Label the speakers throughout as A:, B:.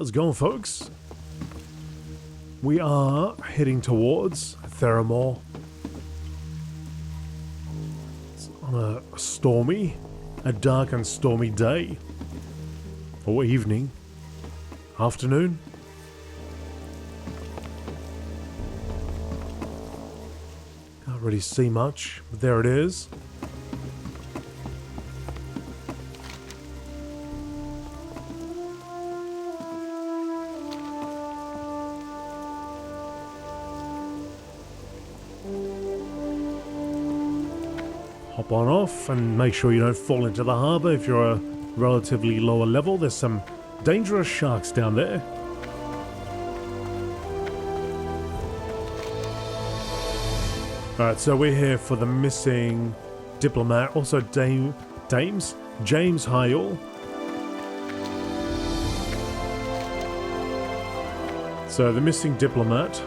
A: How's it going, folks? We are heading towards Theramore. It's on a dark and stormy day. Or evening. Afternoon. Can't really see much, but there it is. Hop on off and make sure you don't fall into the harbour if you're a relatively lower level. There's some dangerous sharks down there. Alright, so we're here for the missing diplomat, also James Hyall. So the missing diplomat.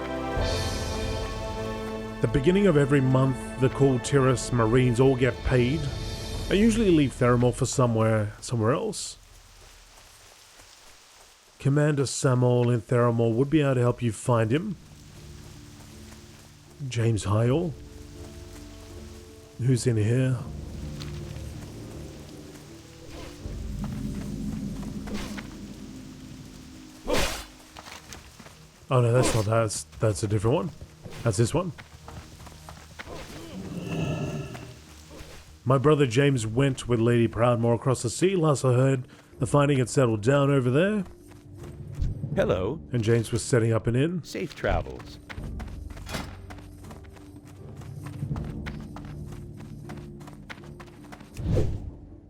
A: The beginning of every month, the Cool Terrace Marines all get paid. They usually leave Theramore for somewhere else. Commander Samuel in Theramore would be able to help you find him. James Hyall. Who's in here? Oh no, that's not that. That's a different one. That's this one. My brother James went with Lady Proudmoore across the sea. Last I heard, the fighting had settled down over there.
B: Hello.
A: And James was setting up an inn.
B: Safe travels.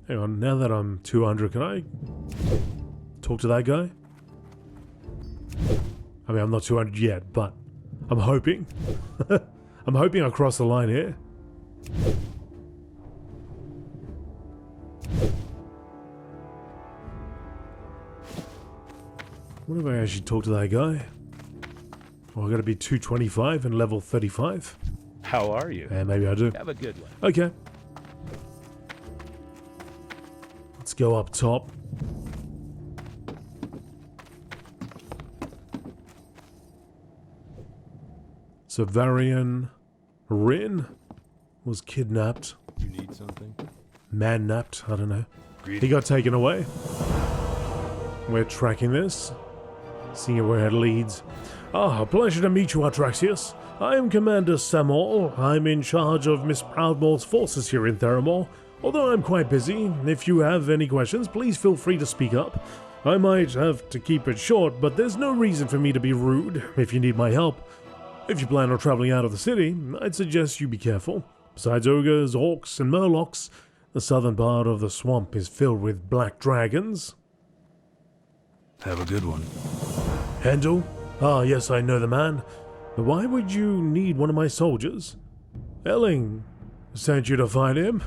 A: Hang on, now that I'm 200, can I talk to that guy? I mean, I'm not 200 yet, but I'm hoping. I'm hoping I cross the line here. What if I actually talk to that guy? Oh, I gotta be 225 and level 35.
B: How are you?
A: Yeah, maybe I do.
B: Have a good one.
A: Okay. Let's go up top. So Varian Rin was kidnapped.
C: You need something?
A: Man-napped, I don't know. He got taken away. We're tracking this. Seeing where it leads. Ah, pleasure to meet you, Atraxius. I am Commander Samuel. I'm in charge of Miss Proudmoore's forces here in Theramore. Although I'm quite busy, if you have any questions, please feel free to speak up. I might have to keep it short, but there's no reason for me to be rude if you need my help. If you plan on traveling out of the city, I'd suggest you be careful. Besides ogres, orcs, and murlocs, the southern part of the swamp is filled with black dragons.
C: Have a good one.
A: Handel? Ah, yes, I know the man. But why would you need one of my soldiers? Elling sent you to find him?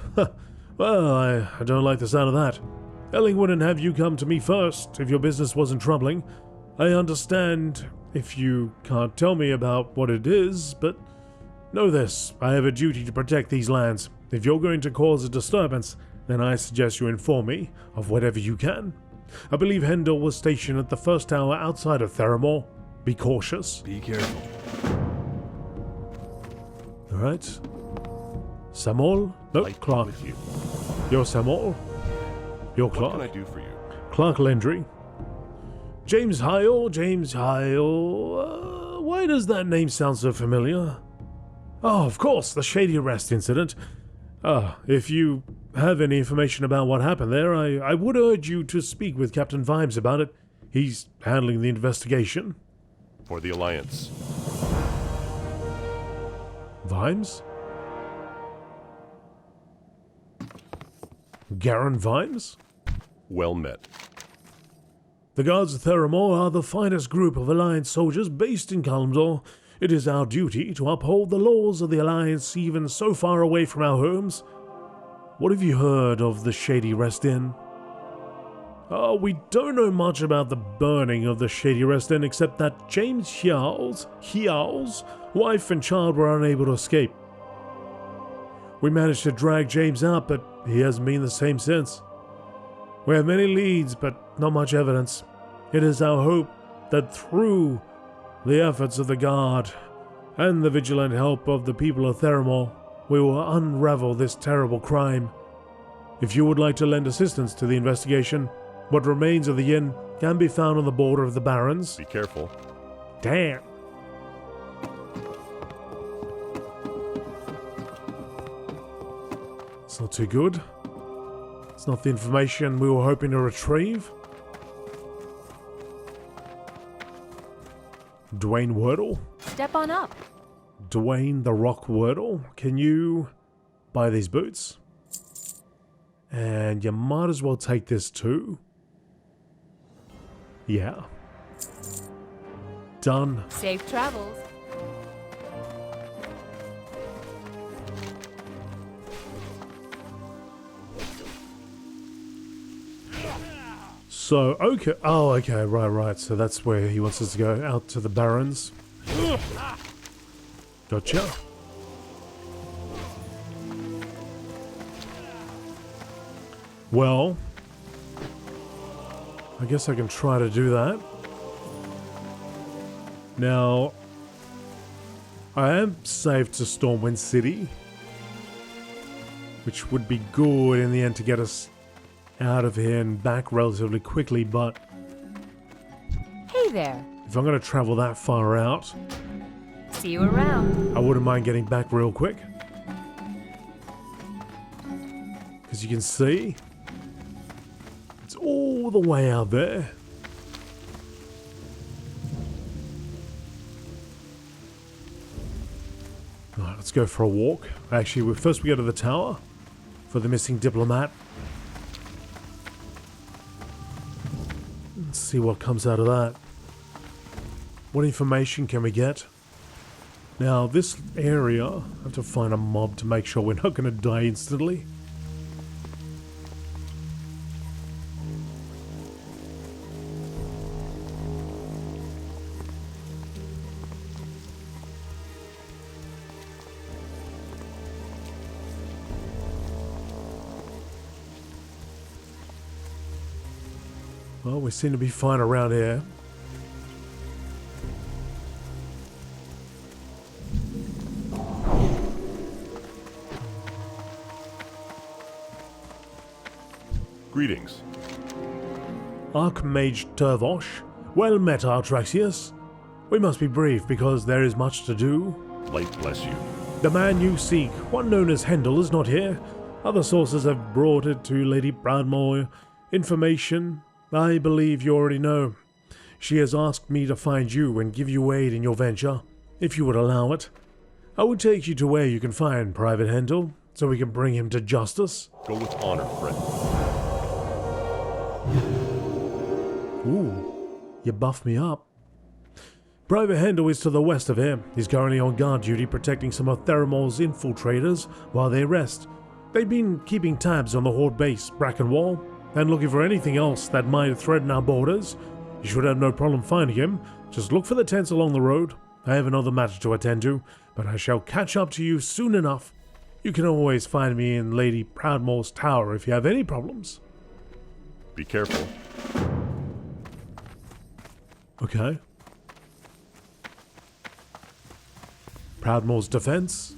A: Well, I don't like the sound of that. Elling wouldn't have you come to me first if your business wasn't troubling. I understand if you can't tell me about what it is, but know this, I have a duty to protect these lands. If you're going to cause a disturbance, then I suggest you inform me of whatever you can. I believe Hendel was stationed at the first tower outside of Theramore. Be cautious.
C: Be careful.
A: Alright. Samuel? No, Clark.
B: With you.
A: You're Samuel. You're Clark.
B: What can I do for you?
A: Clark Landry. James Hyall. Why does that name sound so familiar? Oh, of course, the Shady Arrest incident. If you have any information about what happened there, I would urge you to speak with Captain Vimes about it. He's handling the investigation.
B: For the Alliance.
A: Vimes? Garen Vimes?
B: Well met.
A: The Guards of Theramore are the finest group of Alliance soldiers based in Kalimdor. It is our duty to uphold the laws of the Alliance even so far away from our homes. What have you heard of the Shady Rest Inn? We don't know much about the burning of the Shady Rest Inn except that James Hyall's wife and child were unable to escape. We managed to drag James out, but he hasn't been the same since. We have many leads, but not much evidence. It is our hope that through the efforts of the Guard and the vigilant help of the people of Theramore, we will unravel this terrible crime. If you would like to lend assistance to the investigation, what remains of the inn can be found on the border of the Barrens.
B: Be careful.
A: Damn. It's not too good. It's not the information we were hoping to retrieve. Dwayne Wordle?
D: Step on up.
A: Dwayne the Rock Wordle? Can you buy these boots? And you might as well take this too. Yeah. Done.
D: Safe travels.
A: So, okay. Oh, okay. Right. So that's where he wants us to go. Out to the Barrens. Gotcha. Well, I guess I can try to do that. Now, I am saved to Stormwind City, which would be good in the end to get us out of here and back relatively quickly, but
D: Hey there.
A: if I'm going to travel that far out,
D: See you around.
A: I wouldn't mind getting back real quick. Because you can see, it's all the way out there. Alright, let's go for a walk. Actually, first we go to the tower for the missing diplomat. Let's see what comes out of that. What information can we get? Now, this area, I have to find a mob to make sure we're not going to die instantly. Well, we seem to be fine around here.
B: Greetings.
A: Archmage Turvosh, well met, Artraxius. We must be brief because there is much to do.
B: Light bless you.
A: The man you seek, one known as Hendel, is not here. Other sources have brought it to Lady Bradmore. Information I believe you already know. She has asked me to find you and give you aid in your venture, if you would allow it. I would take you to where you can find Private Hendel, so we can bring him to justice.
B: Go with honor, friend.
A: Ooh, you buffed me up. Private Hendel is to the west of here. He's currently on guard duty protecting some of Theramore's infiltrators while they rest. They've been keeping tabs on the Horde base, Brackenwall, and looking for anything else that might threaten our borders. You should have no problem finding him. Just look for the tents along the road. I have another matter to attend to, but I shall catch up to you soon enough. You can always find me in Lady Proudmore's tower if you have any problems.
B: Be careful.
A: Okay. Proudmore's defense.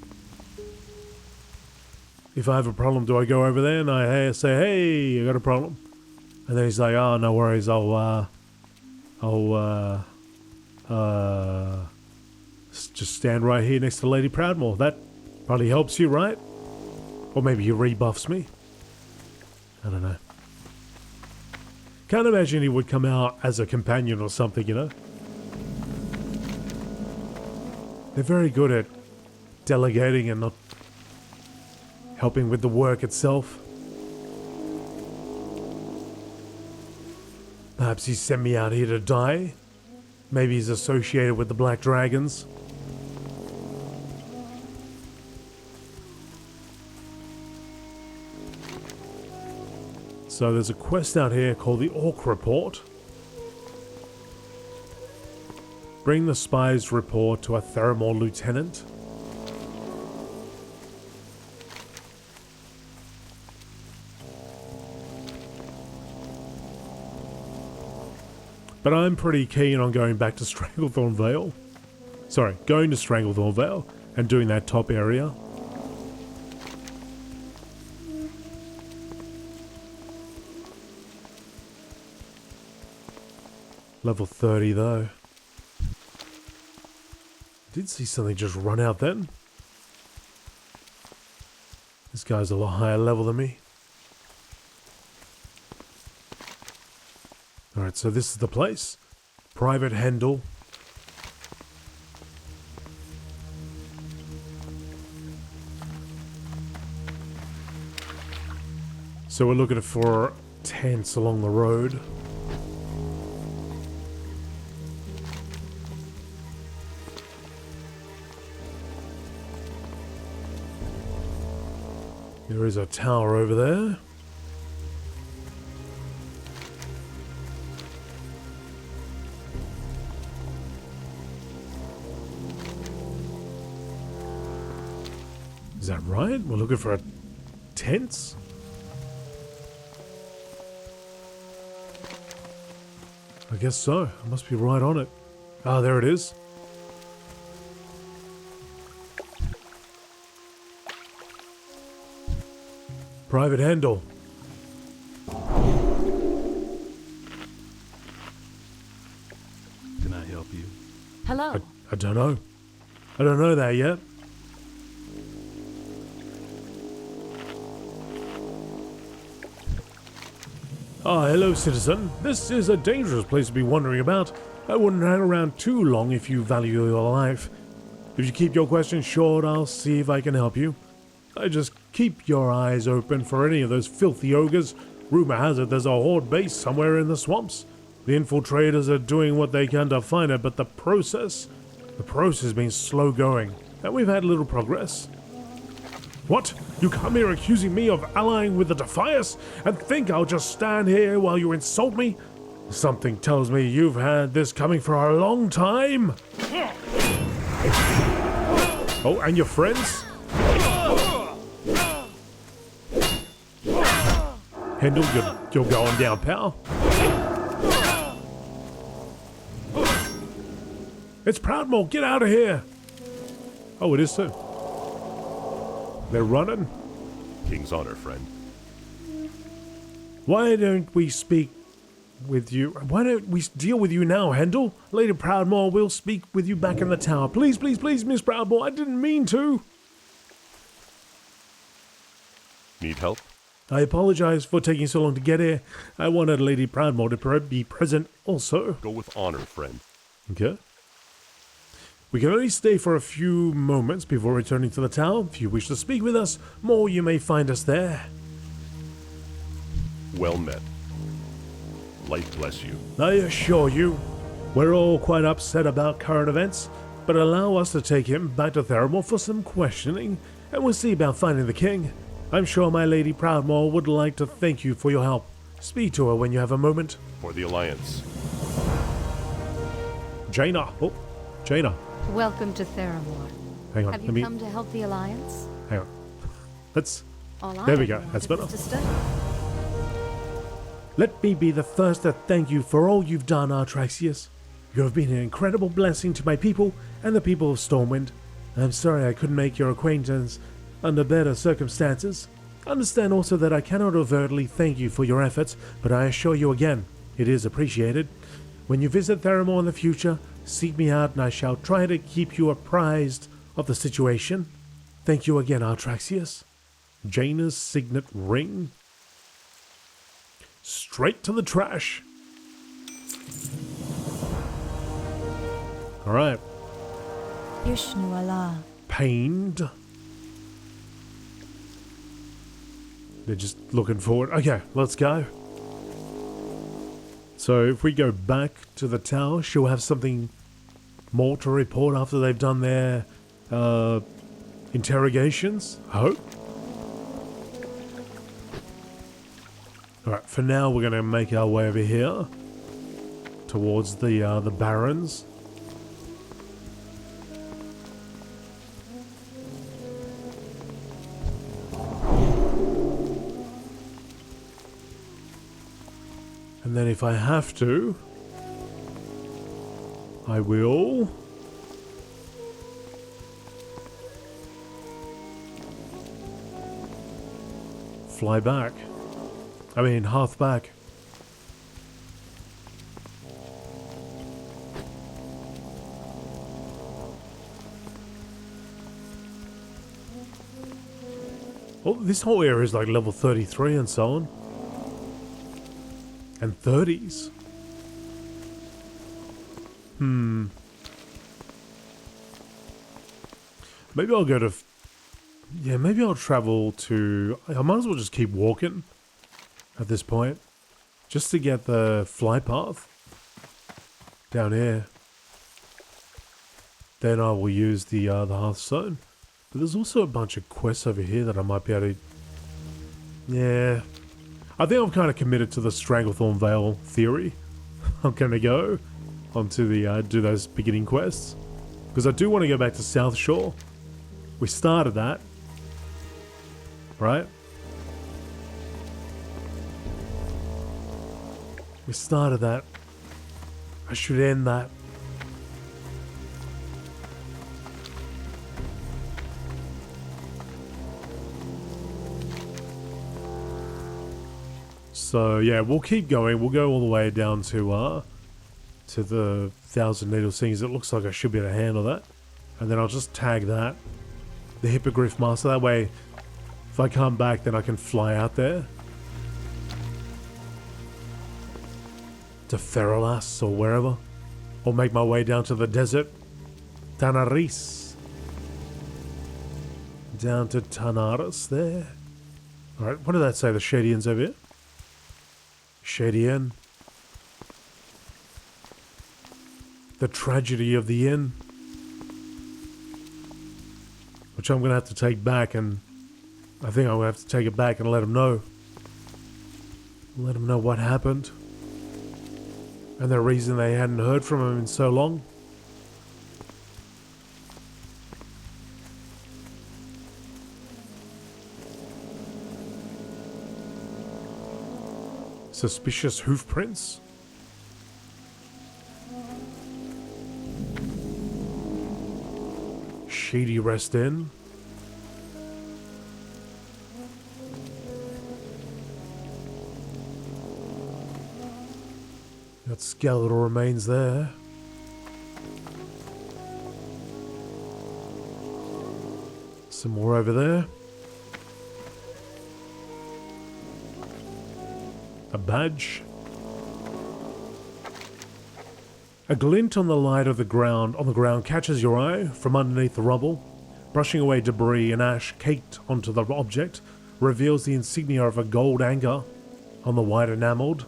A: If I have a problem, do I go over there and I say, hey, I got a problem? And then he's like, oh, no worries, I'll just stand right here next to Lady Proudmore. That probably helps you, right? Or maybe he rebuffs me. I don't know. Can't imagine he would come out as a companion or something, you know? They're very good at delegating and not helping with the work itself. Perhaps he sent me out here to die. Maybe he's associated with the Black Dragons. So there's a quest out here called the Orc Report. Bring the spy's report to a Theramore lieutenant. But I'm pretty keen on going back to Stranglethorn Vale. Sorry, going to Stranglethorn Vale and doing that top area. Level 30 though. Did see something just run out then. This guy's a lot higher level than me. Alright, so this is the place. Private Hendel. So we're looking for tents along the road. There is a tower over there. Is that right? We're looking for a tents? I guess so. I must be right on it. Ah, there it is. Private Handle.
C: Can I help you?
D: Hello.
A: I don't know. I don't know that yet. Ah, hello, citizen. This is a dangerous place to be wandering about. I wouldn't hang around too long if you value your life. If you keep your questions short, I'll see if I can help you. I just keep your eyes open for any of those filthy ogres. Rumor has it there's a horde base somewhere in the swamps. The infiltrators are doing what they can to find it, but the process has been slow going, and we've had little progress. What? You come here accusing me of allying with the Defias and think I'll just stand here while you insult me? Something tells me you've had this coming for a long time. Oh, and your friends? Hendel, you're going down, pal. It's Proudmore, get out of here! Oh, it is too. They're running.
B: King's honor, friend.
A: Why don't we speak with you? Why don't we deal with you now, Hendel? Lady Proudmore will speak with you back in the tower. Please, please, please, Miss Proudmore. I didn't mean to.
B: Need help?
A: I apologize for taking so long to get here. I wanted Lady Proudmore to be present also.
B: Go with honor, friend.
A: Okay. We can only stay for a few moments before returning to the tower. If you wish to speak with us more, you may find us there.
B: Well met. Light bless you.
A: I assure you, we're all quite upset about current events, but allow us to take him back to Theramore for some questioning, and we'll see about finding the king. I'm sure my Lady Proudmore would like to thank you for your help. Speak to her when you have a moment.
B: For the Alliance.
A: Jaina. Oh, Jaina.
D: Welcome to Theramore.
A: Hang on.
D: Have you come to help the Alliance?
A: Hang on. Let's...
D: All I
A: There we
D: ever
A: go. That's
D: wanted
A: better.
D: was to study.
A: Let me be the first to thank you for all you've done, Artraxius. You have been an incredible blessing to my people and the people of Stormwind. I'm sorry I couldn't make your acquaintance under better circumstances. Understand also that I cannot overtly thank you for your efforts, but I assure you again, it is appreciated. When you visit Theramore in the future, seek me out and I shall try to keep you apprised of the situation. Thank you again, Artraxius. Jaina's signet ring. Straight to the trash. Alright.
E: Yishnu Allah.
A: Pained. They're just looking forward. Okay, let's go. So if we go back to the tower, she'll have something more to report after they've done their interrogations. I hope. Alright, for now we're going to make our way over here towards the barons. And then if I have to, I will. Fly back. I mean, hearth back. Oh, this whole area is like level 33 and so on. And 30s. Maybe I'll go to... Yeah, maybe I'll travel to... I might as well just keep walking at this point. Just to get the fly path down here. Then I will use the Hearthstone. But there's also a bunch of quests over here that I might be able to... Yeah. I think I'm kind of committed to the Stranglethorn Vale theory. I'm going to go onto the... do those beginning quests. Because I do want to go back to South Shore. We started that. Right? We started that. I should end that. So yeah, we'll keep going. We'll go all the way down to the Thousand Needles things. It looks like I should be able to handle that. And then I'll just tag that. The Hippogriff Master. That way, if I come back, then I can fly out there. To Ferolas or wherever. Or make my way down to the desert. Tanaris. Down to Tanaris there. Alright, what did that say? The Shadian's over here? Shadian. The Tragedy of the Inn. Which I'm going to have to take back, and I think I'm going to have to take it back and let him know. Let him know what happened. And the reason they hadn't heard from him in so long. Suspicious hoof prints. Shady Rest Inn. Got skeletal remains there. Some more over there. A badge. A glint on the light of the ground catches your eye from underneath the rubble. Brushing away debris and ash caked onto the object reveals the insignia of a gold anchor on the white enameled.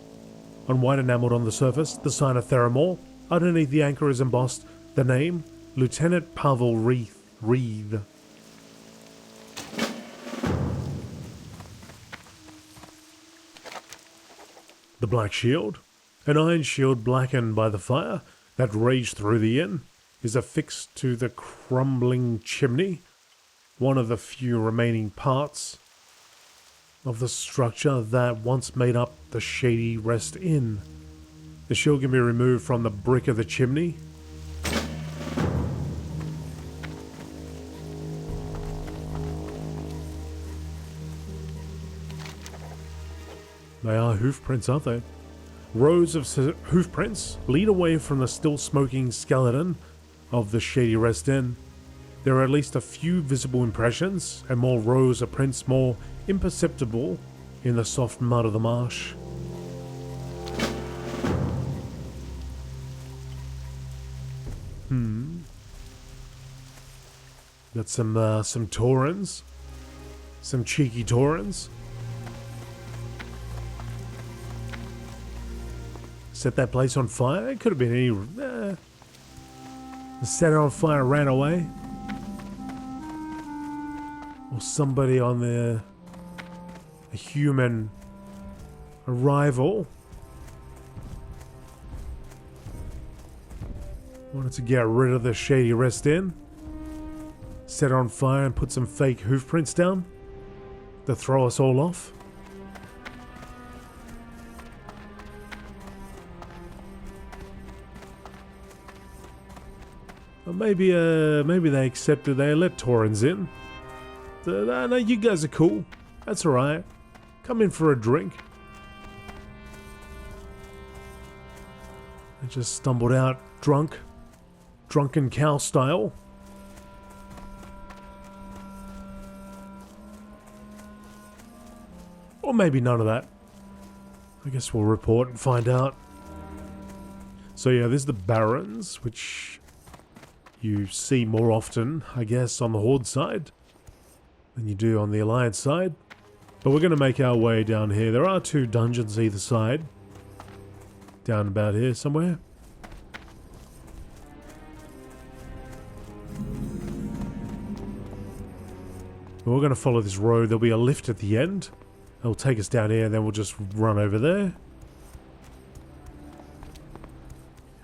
A: On white enameled on the surface, the sign of Theramore. Underneath the anchor is embossed the name Lieutenant Pavel Reed. The Black Shield. An iron shield blackened by the fire that raged through the inn is affixed to the crumbling chimney, one of the few remaining parts of the structure that once made up the Shady Rest Inn. The shield can be removed from the brick of the chimney. They are hoof prints, aren't they? Rows of hoof prints lead away from the still smoking skeleton of the Shady Rest Inn. There are at least a few visible impressions, and more rows of prints more imperceptible in the soft mud of the marsh. Got some Taurens. Some cheeky Taurens. Set that place on fire? It could have been any... set it on fire and ran away. Or somebody on a human arrival wanted to get rid of the Shady Rest Inn. Set it on fire and put some fake hoof prints down to throw us all off. Or maybe they accepted, they let Taurens in. No, you guys are cool. That's alright. Come in for a drink. I just stumbled out drunk. Drunken cow style. Or maybe none of that. I guess we'll report and find out. So yeah, this is the Barrens, which you see more often, I guess, on the Horde side than you do on the Alliance side. But we're going to make our way down here. There are 2 dungeons either side. Down about here somewhere. We're going to follow this road. There'll be a lift at the end. It'll take us down here and then we'll just run over there.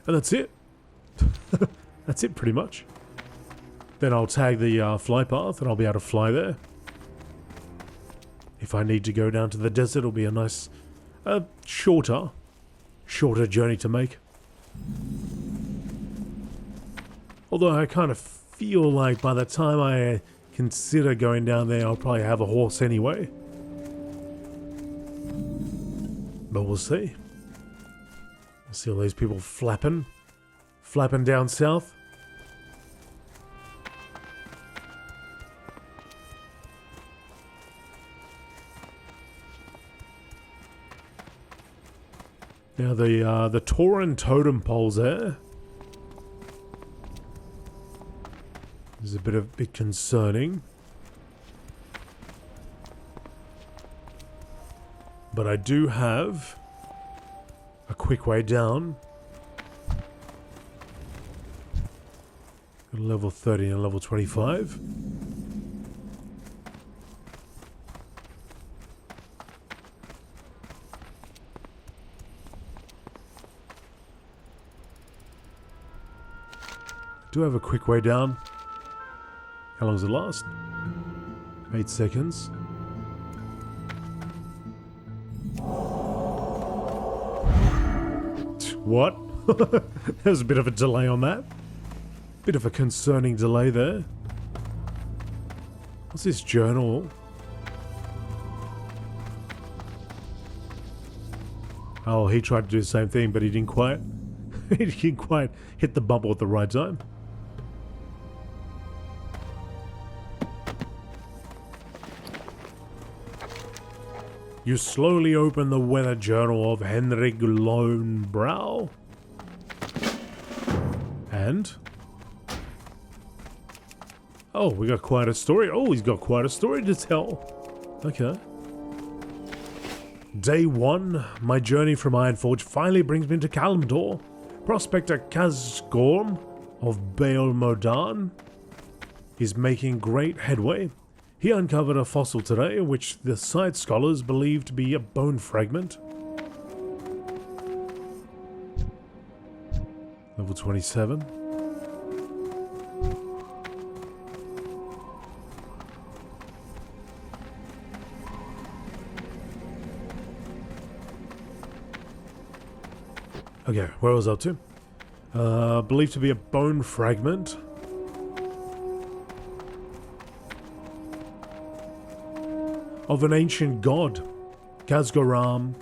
A: And that's it. That's it pretty much. Then I'll tag the fly path and I'll be able to fly there. If I need to go down to the desert, it'll be a nice, shorter journey to make. Although I kind of feel like by the time I consider going down there, I'll probably have a horse anyway. But we'll see. See all these people flapping down south. Now the Tauren totem poles there is a bit concerning. But I do have a quick way down. Got a level 30 and a level 25. Do have a quick way down. How long does it last? 8 seconds. What? There's a bit of a delay on that. Bit of a concerning delay there. What's this journal? Oh, he tried to do the same thing, but he didn't quite. He didn't quite hit the bubble at the right time. You slowly open the weather journal of Henrik Lonebrow. And? Oh, we got quite a story. Oh, he's got quite a story to tell. Okay. Day 1, my journey from Ironforge finally brings me to Kalimdor. Prospector Kazgorm of Baal Modan is making great headway. He uncovered a fossil today, which the site scholars believe to be a bone fragment. Level 27. Okay, where was I up to? Believed to be a bone fragment. Of an ancient god. Kazgorm.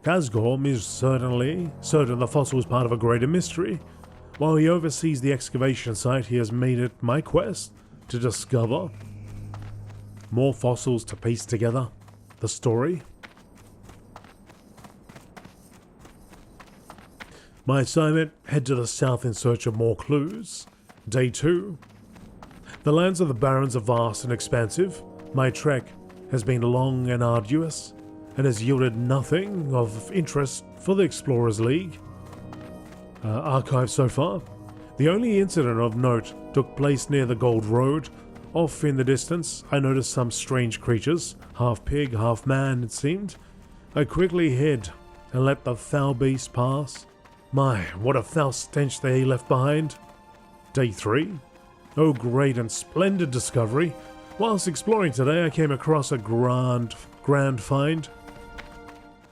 A: Kazgorm is certain the fossil is part of a greater mystery. While he oversees the excavation site, he has made it my quest to discover more fossils to piece together the story. My assignment, head to the south in search of more clues. Day 2. The lands of the Barrens are vast and expansive. My trek has been long and arduous, and has yielded nothing of interest for the Explorers League archive so far. The only incident of note took place near the Gold Road. Off in the distance, I noticed some strange creatures, half pig, half man it seemed. I quickly hid and let the foul beast pass. My, what a foul stench they left behind. Day 3. Oh, great and splendid discovery. Whilst exploring today, I came across a grand find.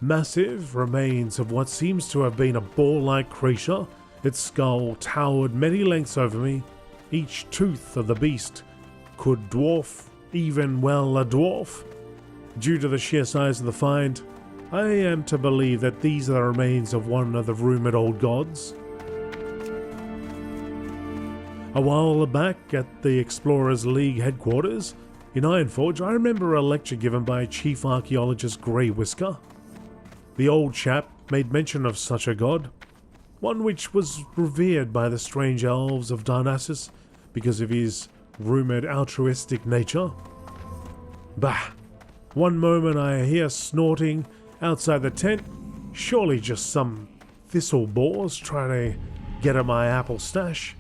A: Massive remains of what seems to have been a ball-like creature Its skull towered many lengths over me. Each tooth of the beast could dwarf even well a dwarf. Due to the sheer size of the find, I am to believe that these are the remains of one of the rumoured old gods. A while back at the Explorers League headquarters in Ironforge, I remember a lecture given by Chief Archaeologist Grey Whisker. The old chap made mention of such a god, one which was revered by the strange elves of Darnassus because of his rumoured altruistic nature. Bah! One moment I hear snorting outside the tent, surely just some thistle boars trying to get at my apple stash.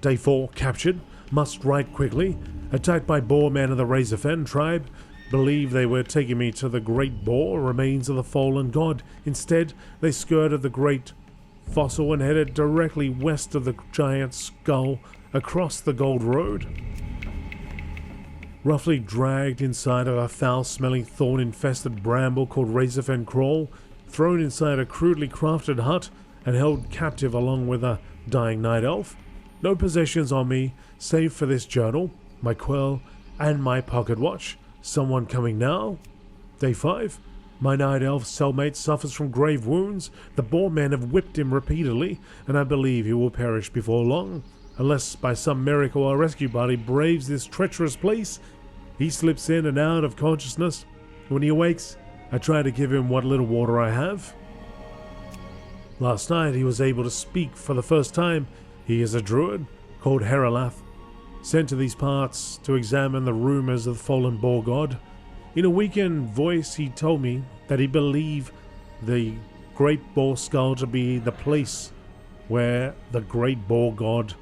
A: Day 4, captured, must write quickly, attacked by boar men of the Razorfen tribe, believed they were taking me to the great boar remains of the fallen god. Instead, they skirted the great fossil and headed directly west of the giant skull across the Gold Road. Roughly dragged inside of a foul-smelling thorn-infested bramble called Razorfen Crawl, thrown inside a crudely crafted hut and held captive along with a dying night elf. No possessions on me, save for this journal, my quill, and my pocket watch. Someone coming now? Day 5. My night elf cellmate suffers from grave wounds. The boar men have whipped him repeatedly, and I believe he will perish before long. Unless by some miracle a rescue party braves this treacherous place. He slips in and out of consciousness. When he awakes, I try to give him what little water I have. Last night he was able to speak for the first time. He is a druid called Heralath, sent to these parts to examine the rumors of the fallen boar god. In a weakened voice he told me that he believed the great boar skull to be the place where the great boar god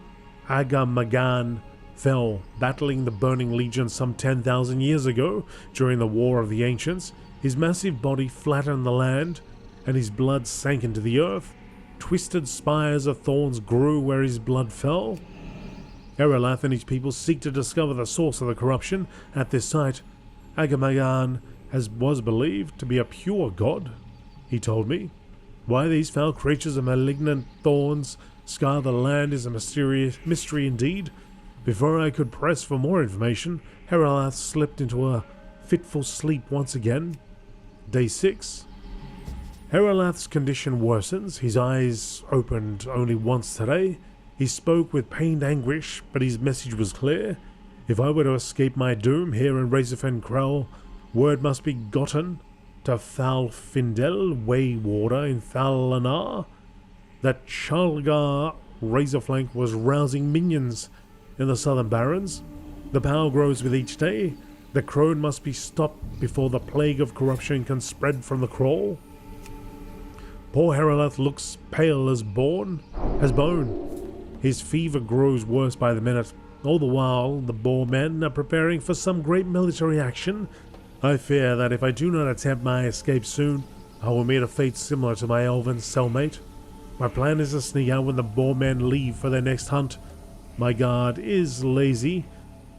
A: Agamagan fell, battling the Burning Legion some 10,000 years ago during the War of the Ancients. His massive body flattened the land, and his blood sank into the earth. Twisted spires of thorns grew where his blood fell. Heralath and his people seek to discover the source of the corruption at this site. Agamagan was believed to be a pure god, he told me. Why these foul creatures of malignant thorns scar the land is a mysterious mystery indeed. Before I could press for more information, Heralath slipped into a fitful sleep once again. Day 6. Heralath's condition worsens. His eyes opened only once today. He spoke with pained anguish, but his message was clear. If I were to escape my doom here in Razorfen Krell, word must be gotten to Thalfindel, Waywarder in Thalanar, that Shalgar Razorflank was rousing minions in the Southern Barrens. The power grows with each day. The crone must be stopped before the plague of corruption can spread from the crawl. Poor Heralath looks pale as bone. His fever grows worse by the minute. All the while, the boar men are preparing for some great military action. I fear that if I do not attempt my escape soon, I will meet a fate similar to my elven cellmate. My plan is to sneak out when the boar men leave for their next hunt. My guard is lazy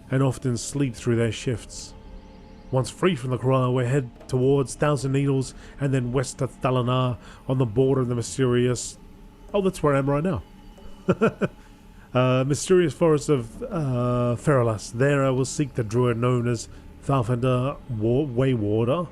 A: and often sleep through their shifts. Once free from the kraal, we head towards Thousand Needles and then west to Thalanar on the border of the mysterious... Oh, that's where I am right now. Mysterious forest of Feralas. There I will seek the druid known as Thalfinder Waywarder.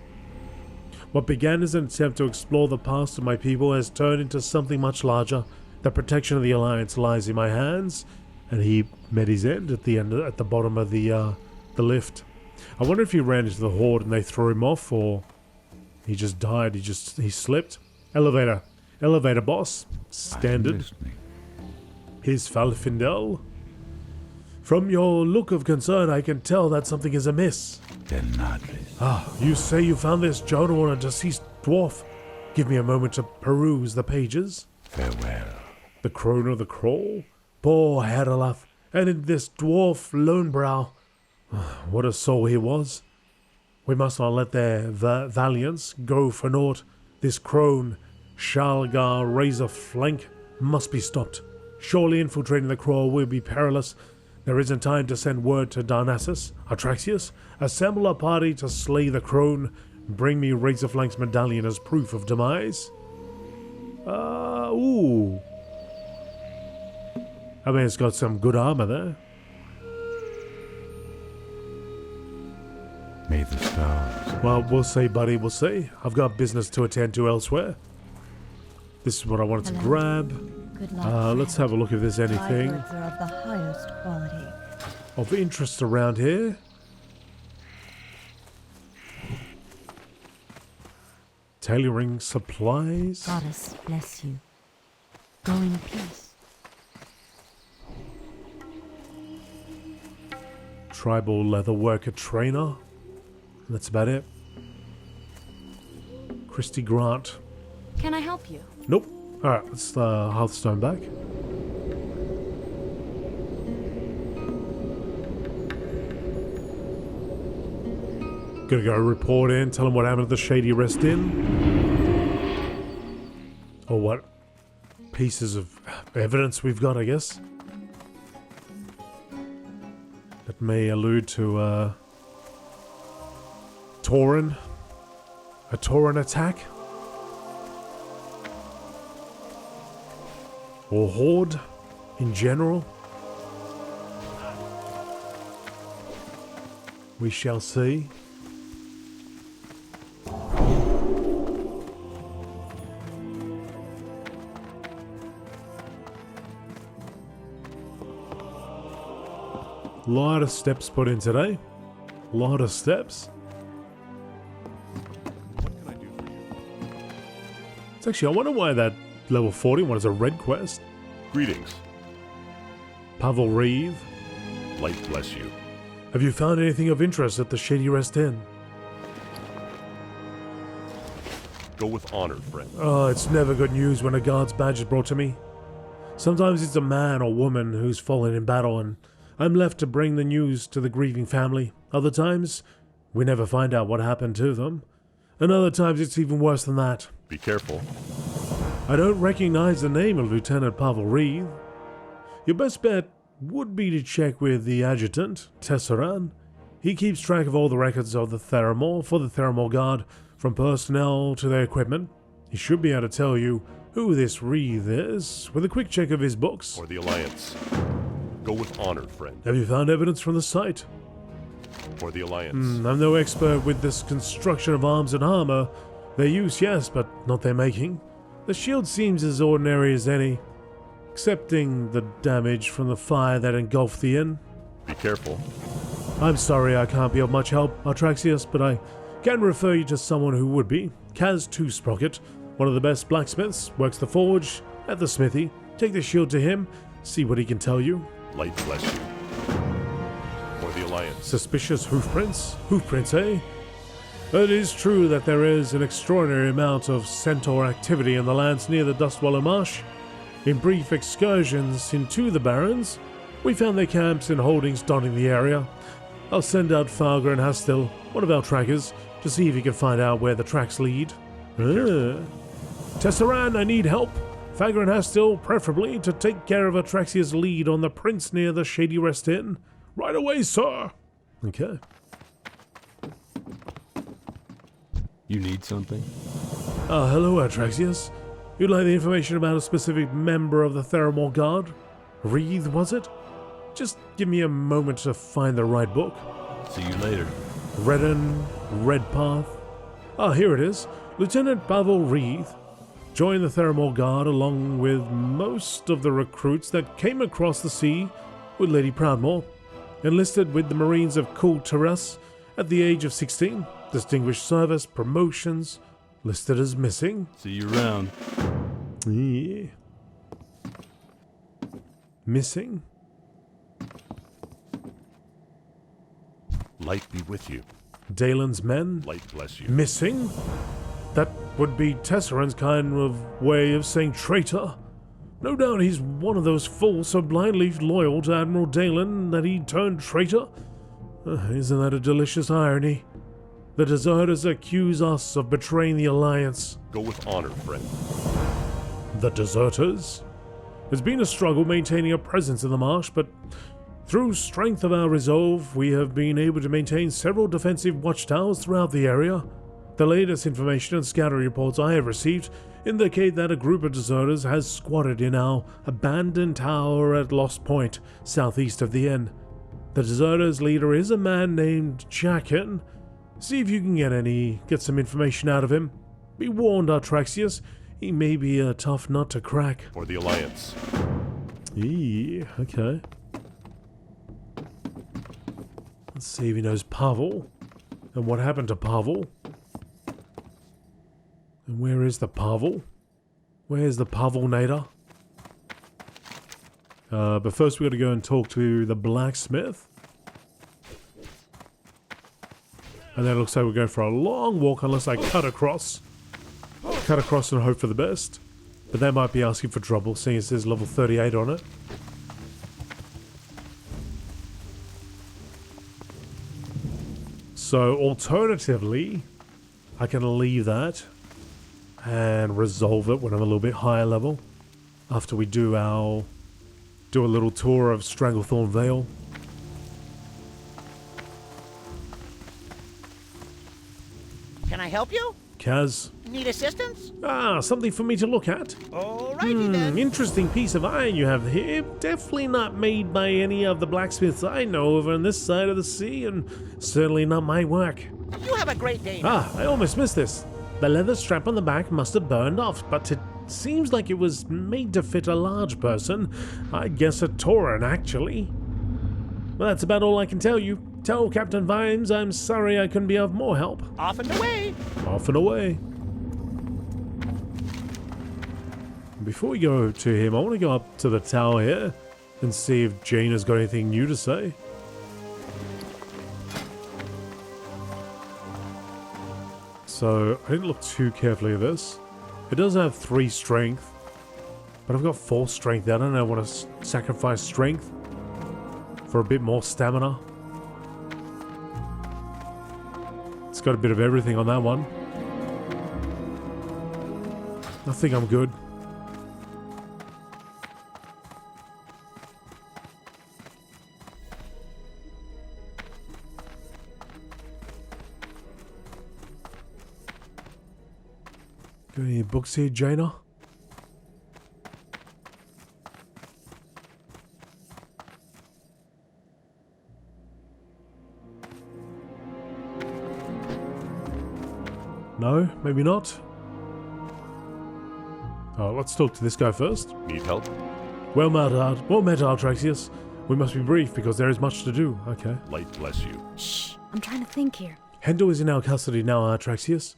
A: What began as an attempt to explore the past of my people has turned into something much larger. The protection of the Alliance lies in my hands, and he met his end at the bottom of the lift. I wonder if he ran into the horde and they threw him off, or he just died. He slipped. Elevator boss. Standard. Here's Falfindel. From your look of concern, I can tell that something is amiss. You say you found this journal on a deceased dwarf. Give me a moment to peruse the pages.
C: Farewell.
A: The crone of the crawl. Poor Heralath, and in this dwarf Lonebrow. What a soul he was. We must not let their valiance go for naught. This crone, Shalgar Razorflank, must be stopped. Surely infiltrating the crawl will be perilous. There isn't time to send word to Darnassus. Atraxius, assemble a party to slay the crone. Bring me Razorflank's medallion as proof of demise. I mean, it's got some good armor there.
C: May the stars.
A: Well, we'll see, buddy, we'll see. I've got business to attend to elsewhere. This is what I wanted to
E: Hello.
A: grab.
E: Good luck.
A: Let's have a look if there's
E: My
A: anything
E: goods are of the highest quality.
A: of interest around here. Tailoring supplies.
E: Goddess bless you. Go in peace.
A: Tribal leather worker trainer. That's about it. Christy Grant.
D: Can I help you?
A: Nope. Alright, let's Hearthstone back. Gonna go report in, tell them what happened at the Shady Rest Inn. Or what pieces of evidence we've got, I guess. That may allude to Tauren. A Tauren attack. Or Horde in general. We shall see. Lot of steps put in today. Lot of steps.
B: What can I do for you?
A: It's actually, I wonder why that level 40 one is a red quest.
B: Greetings.
A: Pavel Reeve.
B: Light bless you.
A: Have you found anything of interest at the Shady Rest Inn?
B: Go with honor, friend.
A: Oh, it's never good news when a guard's badge is brought to me. Sometimes it's a man or woman who's fallen in battle and I'm left to bring the news to the grieving family. Other times, we never find out what happened to them. And other times it's even worse than that.
B: Be careful.
A: I don't recognize the name of Lieutenant Pavel Reeve. Your best bet would be to check with the adjutant, Tesseran. He keeps track of all the records of the Theramore for the Theramore Guard, from personnel to their equipment. He should be able to tell you who this Reeve is with a quick check of his books.
B: For the Alliance. Go with honor, friend.
A: Have you found evidence from the site?
B: For the Alliance.
A: I'm no expert with this construction of arms and armor. Their use, yes, but not their making. The shield seems as ordinary as any, excepting the damage from the fire that engulfed the inn.
B: Be careful.
A: I'm sorry I can't be of much help, Artraxius, but I can refer you to someone who would be. Kaz Two-Sprocket, one of the best blacksmiths, works the forge at the smithy. Take the shield to him, see what he can tell you.
B: Light bless you. For the Alliance.
A: Suspicious hoofprints? Hoofprints, eh? It is true that there is an extraordinary amount of centaur activity in the lands near the Dustwallow Marsh. In brief excursions into the Barrens, we found their camps and holdings dotting the area. I'll send out Farger and Hastil, one of our trackers, to see if he can find out where the tracks lead. Tesseran, I need help. Farger and Hastil, preferably, to take care of Atraxia's lead on the prince near the Shady Rest Inn. Right away, sir! Okay.
C: You need something?
A: Hello, Atraxius. You'd like the information about a specific member of the Theramore Guard? Wreath, was it? Just give me a moment to find the right book.
C: See you later.
A: Redden, Redpath. Here it is. Lieutenant Pavel Wreath joined the Theramore Guard along with most of the recruits that came across the sea with Lady Proudmoore. Enlisted with the Marines of Kul Tiras at the age of 16. Distinguished service, promotions, listed as missing.
C: See you around.
A: Yeah. Missing?
B: Light be with you.
A: Dalen's men?
B: Light bless you.
A: Missing? That would be Tesseran's kind of way of saying traitor. No doubt he's one of those fools so blindly loyal to Admiral Dalen that he turned traitor. Isn't that a delicious irony? The deserters accuse us of betraying the Alliance.
B: Go with honor, friend.
A: The deserters? There's been a struggle maintaining a presence in the marsh, but through strength of our resolve, we have been able to maintain several defensive watchtowers throughout the area. The latest information and scouting reports I have received indicate that a group of deserters has squatted in our abandoned tower at Lost Point, southeast of the inn. The deserters' leader is a man named Jacken. See if you can get some information out of him. Be warned, Artraxius, he may be a tough nut to crack.
B: For the Alliance.
A: Eee, okay. Let's see if he knows Pavel. And what happened to Pavel? And where is the Pavel? Where's the Pavelnator? But first we got to go and talk to the blacksmith. And then it looks like we're going for a long walk unless I cut across. Cut across and hope for the best. But they might be asking for trouble, seeing it says level 38 on it. So alternatively, I can leave that and resolve it when I'm a little bit higher level. After we do a little tour of Stranglethorn Vale.
F: Can I help you?
A: Kaz.
F: Need assistance?
A: Something for me to look at.
F: Alrighty then.
A: Interesting piece of iron you have here. Definitely not made by any of the blacksmiths I know over on this side of the sea, and certainly not my work.
F: You have a great day now.
A: I almost missed this. The leather strap on the back must have burned off, but it seems like it was made to fit a large person. I guess a Tauren, actually. Well, that's about all I can tell you. Tell Captain Vimes I'm sorry I couldn't be of more help.
F: Off and away.
A: Off and away. Before we go to him, I want to go up to the tower here and see if Jane has got anything new to say. So, I didn't look too carefully at this. It does have 3 strength, but I've got 4 strength. I don't know, I want to sacrifice strength for a bit more stamina. It's got a bit of everything on that one. I think I'm good. Got any books here, Jaina? No, maybe not. Oh, let's talk to this guy first.
B: Need help?
A: Well met, Artraxius. We must be brief because there is much to do. Okay.
B: Light bless you.
D: Shh, I'm trying to think here.
A: Hendo is in our custody now, Artraxius.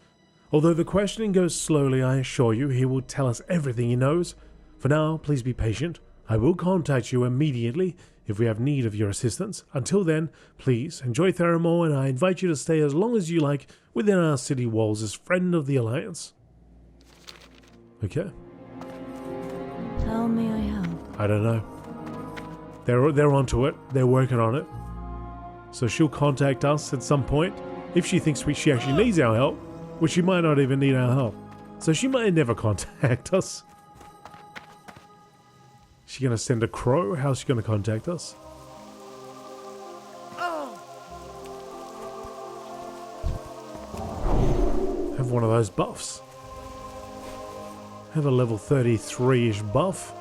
A: Although the questioning goes slowly, I assure you he will tell us everything he knows. For now, please be patient. I will contact you immediately if we have need of your assistance. Until then, please enjoy Theramore, and I invite you to stay as long as you like within our city walls as friend of the Alliance. Okay.
E: How may I help?
A: I don't know. They're onto it. They're working on it. So she'll contact us at some point if she thinks she actually needs our help, which she might not even need our help. So she might never contact us. She gonna send a crow? How's she gonna contact us? Have one of those buffs. Have a level 33-ish buff.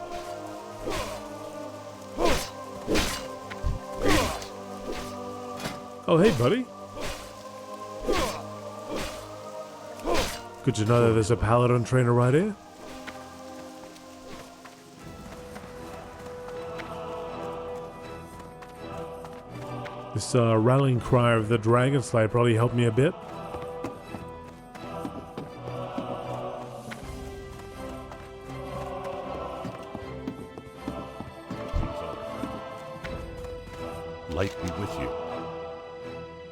A: Oh, hey, buddy. Good to know that there's a paladin trainer right here. This rallying cry of the Dragon Slayer probably helped me a bit.
B: Light be with you.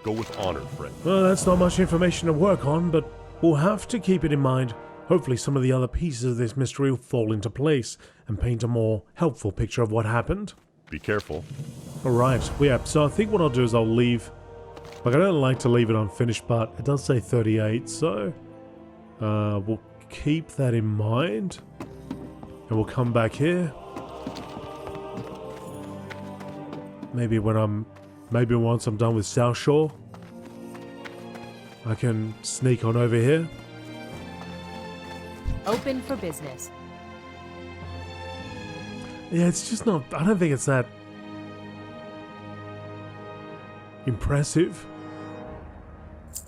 B: Go with honor, friend.
A: Well, that's not much information to work on, but we'll have to keep it in mind. Hopefully some of the other pieces of this mystery will fall into place and paint a more helpful picture of what happened.
B: Be careful.
A: Alright, yeah, so I think what I'll do is I'll leave. Like, I don't like to leave it unfinished, but it does say 38, so we'll keep that in mind. And we'll come back here. Maybe once I'm done with South Shore, I can sneak on over here.
E: Open for business.
A: Yeah, it's just not... I don't think it's that impressive.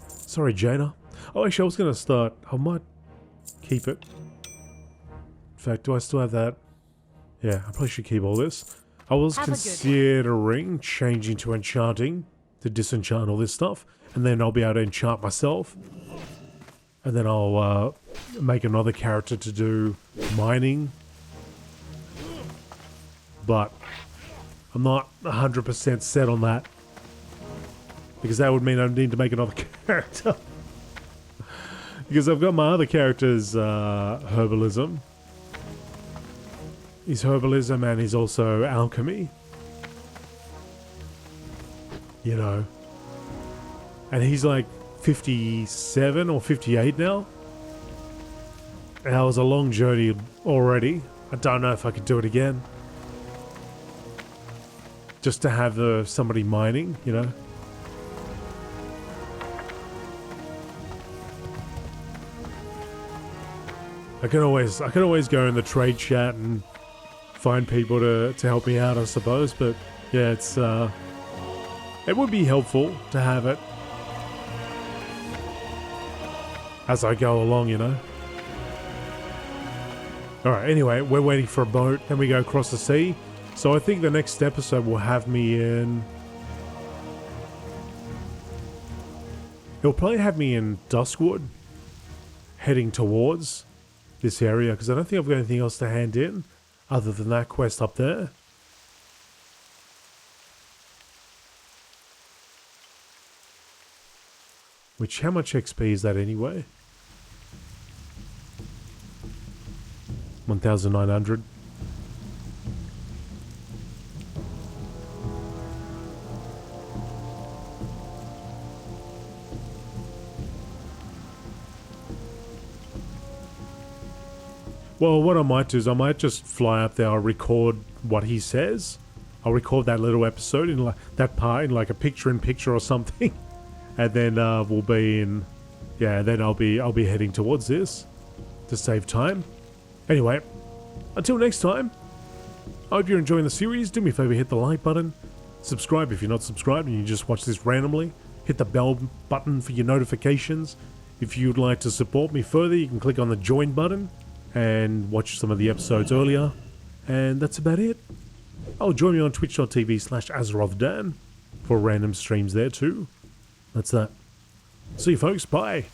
A: Sorry, Jaina. Oh, actually, I was going to start... I might keep it. In fact, do I still have that? Yeah, I probably should keep all this. I was considering changing to enchanting, to disenchant all this stuff, and then I'll be able to enchant myself. And then I'll make another character to do mining. But I'm not 100% set on that. Because that would mean I need to make another character. Because I've got my other character's herbalism. He's herbalism and he's also alchemy. You know. And he's like 57 or 58 now. And that was a long journey already. I don't know if I could do it again. Just to have somebody mining, you know. I can always go in the trade chat and find people to help me out, I suppose. But yeah, it's it would be helpful to have it as I go along, you know. Alright, anyway, we're waiting for a boat, then we go across the sea. So I think the next episode will have me in... It'll probably have me in Duskwood, heading towards this area, because I don't think I've got anything else to hand in, other than that quest up there. Which, how much XP is that anyway? 1,900. Well, what I might do is I might just fly up there, I'll record what he says. I'll record that little episode in that part in like a picture-in-picture or something. And then we'll be in... Yeah, then I'll be heading towards this to save time. Anyway, until next time, I hope you're enjoying the series. Do me a favor, hit the like button. Subscribe if you're not subscribed and you just watch this randomly. Hit the bell button for your notifications. If you'd like to support me further, you can click on the join button and watch some of the episodes earlier. And that's about it. Oh, join me on twitch.tv/AzerothDan for random streams there too. That's that. See you folks, bye.